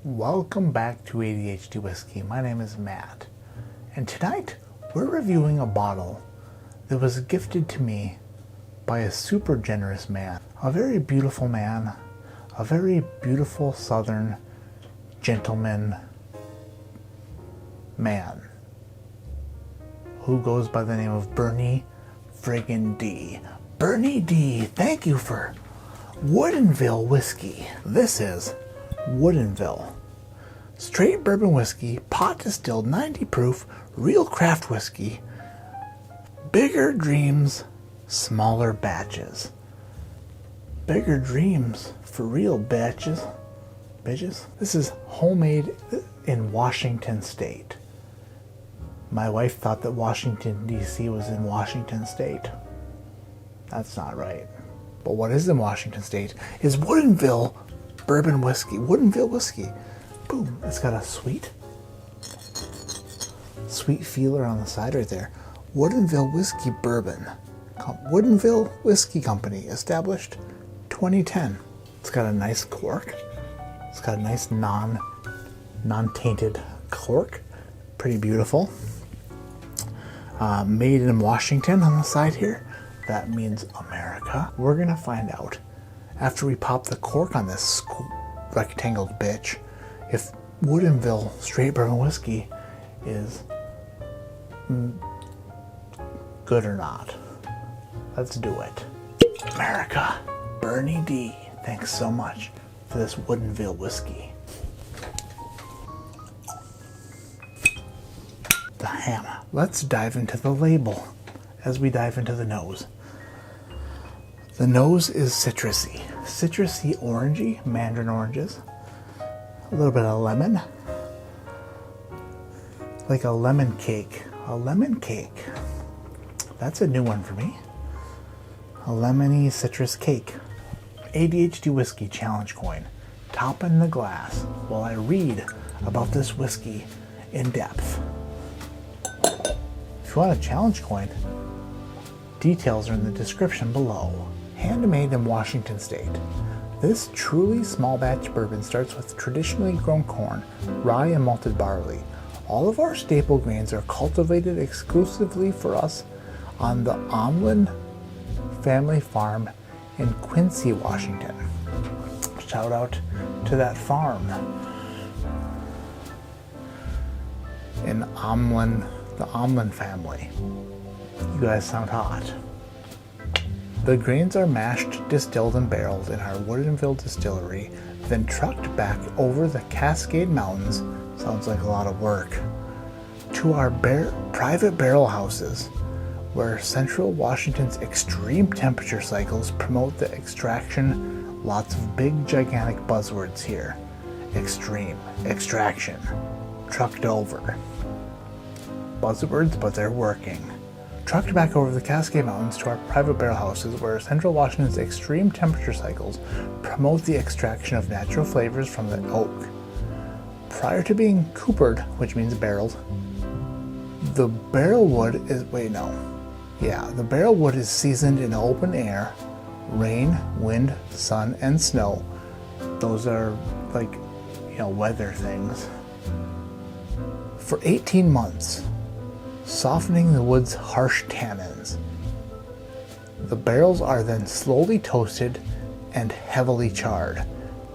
Welcome back to ADHD Whiskey. My name is Matt, and tonight we're reviewing a bottle that was gifted to me by a super generous man, a very beautiful man, a very beautiful southern gentleman man who goes by the name of Bernie friggin' D. Bernie D, thank you for Woodinville whiskey. This is Woodinville. Straight bourbon whiskey, pot distilled, 90 proof, real craft whiskey. Bigger dreams, smaller batches. Bigger dreams for real batches. Bitches. This is homemade in Washington State. My wife thought that Washington, D.C. was in Washington State. That's not right. But what is in Washington State is Woodinville bourbon whiskey. Woodinville whiskey. Boom. It's got a sweet feeler on the side right there. Woodinville whiskey bourbon. Woodinville Whiskey Company, established 2010. It's got a nice cork. It's got a nice non-tainted cork. Pretty beautiful. Made in Washington on the side here. That means America. We're gonna find out after we pop the cork on this rectangled bitch if Woodinville straight bourbon whiskey is good or not. Let's do it. America. Bernie D, thanks so much for this Woodinville whiskey. The hammer. Let's dive into the label as we dive into the nose. The nose is citrusy. Citrusy orangey, mandarin oranges. A little bit of lemon. Like a lemon cake. A lemon cake. That's a new one for me. A lemony citrus cake. ADHD Whiskey Challenge coin. Top in the glass while I read about this whiskey in depth. If you want a challenge coin, details are in the description below. Handmade in Washington State. This truly small batch bourbon starts with traditionally grown corn, rye, and malted barley. All of our staple grains are cultivated exclusively for us on the Omlin family farm in Quincy, Washington. Shout out to that farm in Omlin, the Omlin family. You guys sound hot. The grains are mashed, distilled, and barreled in our Woodinville distillery, then trucked back over the Cascade Mountains, sounds like a lot of work, to our private barrel houses, where Central Washington's extreme temperature cycles promote the extraction. Lots of big, gigantic buzzwords here. Extreme, extraction, trucked over. Buzzwords, but they're working. Trucked back over the Cascade Mountains to our private barrel houses where Central Washington's extreme temperature cycles promote the extraction of natural flavors from the oak. Prior to being coopered, which means barreled, the barrel wood is, the barrel wood is seasoned in open air, rain, wind, sun, and snow. Those are weather things. For 18 months. Softening the wood's harsh tannins. The barrels are then slowly toasted and heavily charred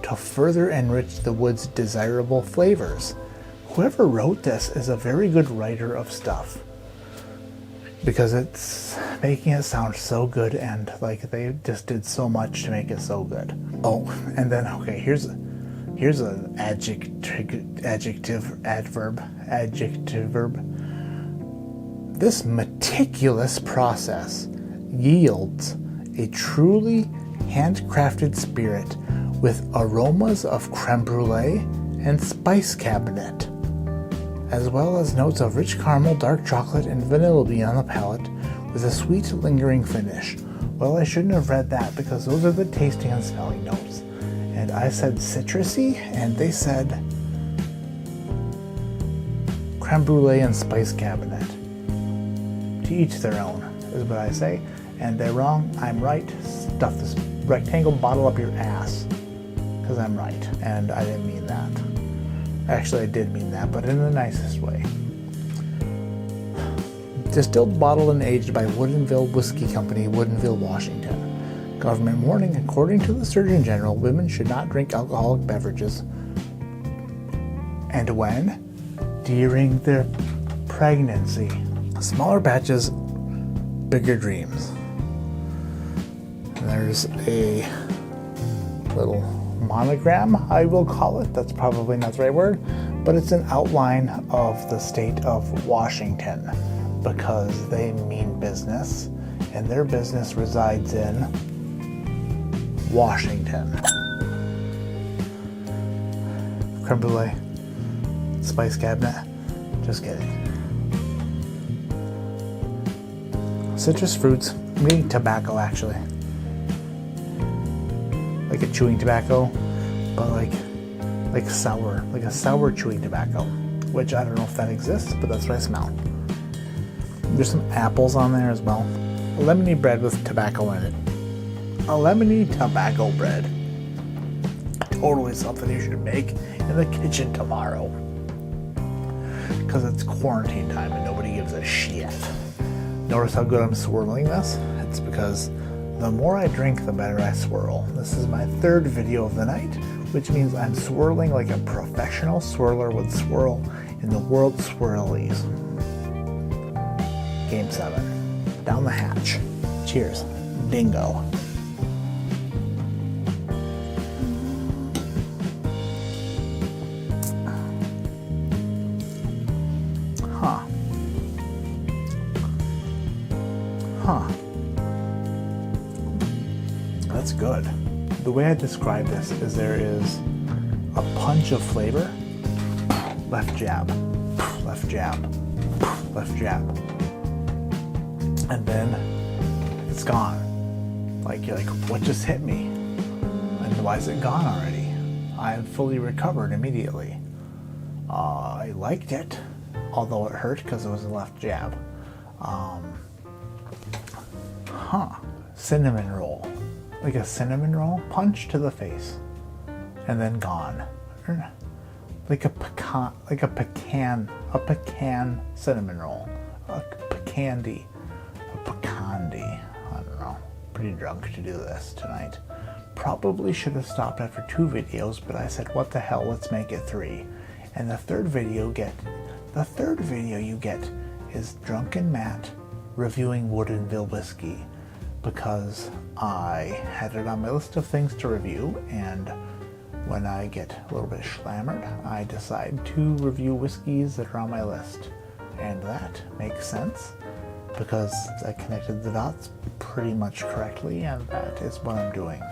to further enrich the wood's desirable flavors. Whoever wrote this is a very good writer of stuff because it's making it sound so good and like they just did so much to make it so good. Oh, and then here's an adverb. This meticulous process yields a truly handcrafted spirit with aromas of creme brulee and spice cabinet, as well as notes of rich caramel, dark chocolate, and vanilla bean on the palate with a sweet, lingering finish. Well, I shouldn't have read that because those are the tasting and smelling notes. And I said citrusy, and they said creme brulee and spice cabinet. To each their own, is what I say. And they're wrong, I'm right. Stuff this rectangle bottle up your ass. Because I'm right, and I didn't mean that. Actually, I did mean that, but in the nicest way. Distilled, bottled, and aged by Woodinville Whiskey Company, Woodinville, Washington. Government warning: according to the Surgeon General, women should not drink alcoholic beverages. And when? During their pregnancy. Smaller batches, bigger dreams. And there's a little monogram, I will call it. That's probably not the right word, but it's an outline of the state of Washington, because they mean business, and their business resides in Washington. Creme brulee, spice cabinet, just kidding. Citrus fruits, I'm eating tobacco actually. Like a chewing tobacco, but like sour, like a sour chewing tobacco, which I don't know if that exists, but that's what I smell. There's some apples on there as well. A lemony bread with tobacco in it. A lemony tobacco bread. Totally something you should make in the kitchen tomorrow. Because it's quarantine time and nobody gives a shit. Notice how good I'm swirling this? It's because the more I drink, the better I swirl. This is my third video of the night, which means I'm swirling like a professional swirler would swirl in the World Swirlies. Game 7. Down the hatch. Cheers. Bingo. That's good. The way I describe this is there is a punch of flavor. Left jab, left jab, left jab. And then it's gone. Like, you're like, what just hit me? And why is it gone already? I'm fully recovered immediately. I liked it, although it hurt because it was a left jab. Cinnamon roll. Like a cinnamon roll, punch to the face, and then gone. Like a pecan cinnamon roll. A pecandi. I don't know. Pretty drunk to do this tonight. Probably should have stopped after 2 videos, but I said, what the hell, let's make it 3. And the third video you get is Drunken Matt reviewing Woodinville whiskey, because I had it on my list of things to review, and when I get a little bit schlammered, I decide to review whiskeys that are on my list. And that makes sense, because I connected the dots pretty much correctly, and that is what I'm doing.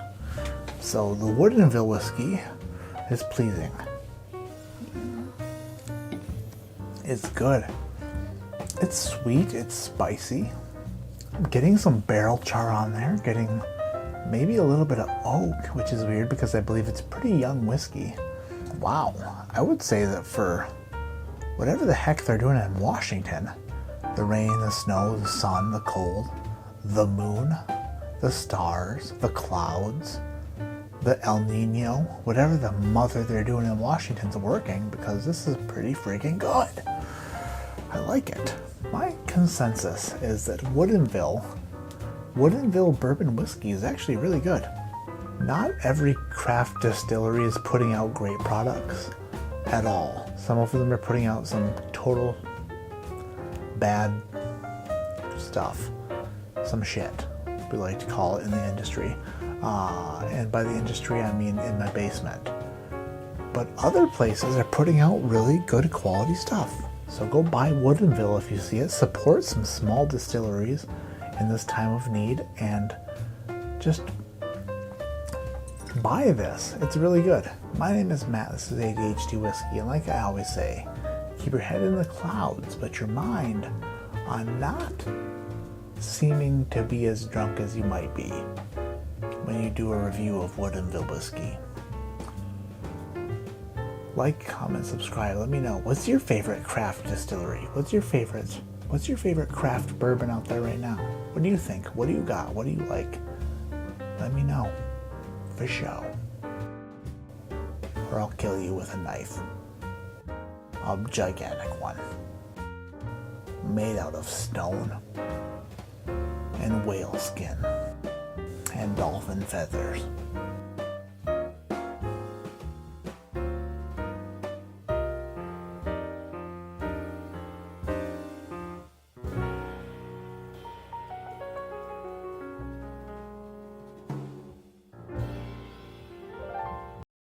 So the Woodinville whiskey is pleasing. It's good. It's sweet, it's spicy. I'm getting some barrel char on there, getting maybe a little bit of oak, which is weird because I believe it's pretty young whiskey. Wow, I would say that for whatever the heck they're doing in Washington, the rain, the snow, the sun, the cold, the moon, the stars, the clouds, the El Nino, whatever the mother they're doing in Washington's working, because this is pretty freaking good. I like it. My consensus is that Woodinville Bourbon whiskey is actually really good. Not every craft distillery is putting out great products at all. Some of them are putting out some total bad stuff. Some shit, we like to call it in the industry. And by the industry, I mean in my basement. But other places are putting out really good quality stuff. So go buy Woodinville if you see it. Support some small distilleries in this time of need, and just buy this. It's really good. My name is Matt. This is ADHD Whiskey, and like I always say, keep your head in the clouds, but your mind on not seeming to be as drunk as you might be when you do a review of Woodinville whiskey. Like, comment, subscribe. Let me know. What's your favorite craft distillery? What's your favorite craft bourbon out there right now? What do you think? What do you got? What do you like? Let me know. For show. Or I'll kill you with a knife. a gigantic one, made out of stone and whale skin and dolphin feathers.